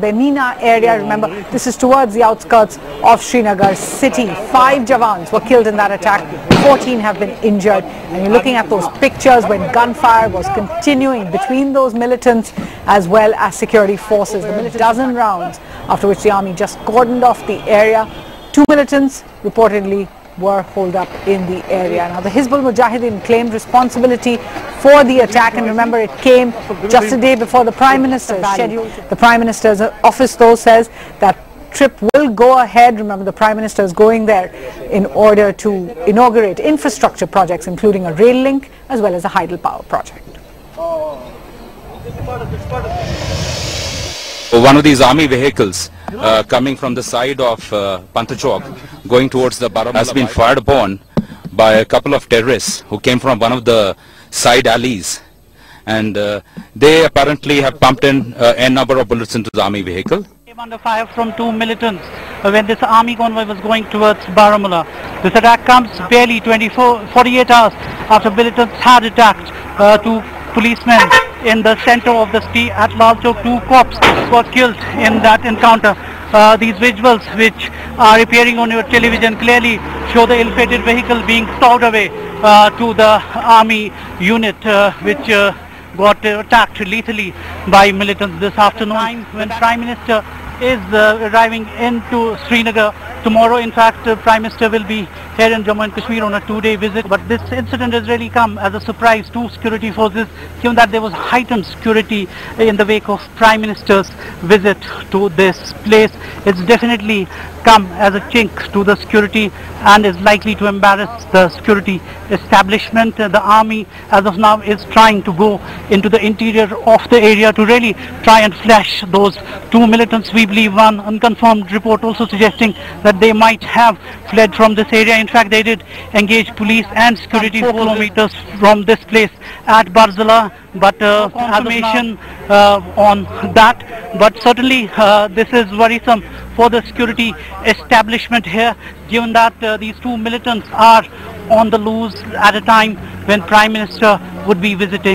Benina area. Remember, this is towards the outskirts of Srinagar city. 5 Jawans were killed in that attack. 14 have been injured. And you're looking at those pictures when gunfire was continuing between those militants as well as security forces. The militants, dozen rounds, after which the army just cordoned off the area. 2 militants reportedly were holed up in the area. Now, the Hizbul Mujahideen claimed responsibility for the attack, and remember, it came just a day before the Prime Minister's schedule. The Prime Minister's office, though, says that trip will go ahead. Remember, the Prime Minister is going there in order to inaugurate infrastructure projects, including a rail link as well as a hydropower project. One of these army vehicles coming from the side of Pantachok going towards the Baramulla has been fired upon by a couple of terrorists who came from one of the side alleys, and they apparently have pumped in n number of bullets into the army vehicle. Came under fire from 2 militants when this army convoy was going towards Baramulla. This attack comes barely 48 hours after militants had attacked 2 policemen in the center of the city at Lal Chowk. 2 cops were killed in that encounter. These visuals which are appearing on your television clearly show the ill-fated vehicle being towed away to the army unit which got attacked lethally by militants this afternoon. When Prime Minister is arriving into Srinagar tomorrow, in fact, Prime Minister will be here in Jammu and Kashmir on a 2-day visit. But this incident has really come as a surprise to security forces, given that there was heightened security in the wake of Prime Minister's visit to this place. It's definitely come as a chink to the security and is likely to embarrass the security establishment. The army as of now is trying to go into the interior of the area to really try and flash those 2 militants. We believe one unconfirmed report also suggesting that they might have fled from this area. In fact, they did engage police and security 4 kilometers from this place at Barzala, but confirmation on that. But certainly this is worrisome for the security establishment here, given that these 2 militants are on the loose at a time when Prime Minister would be visiting.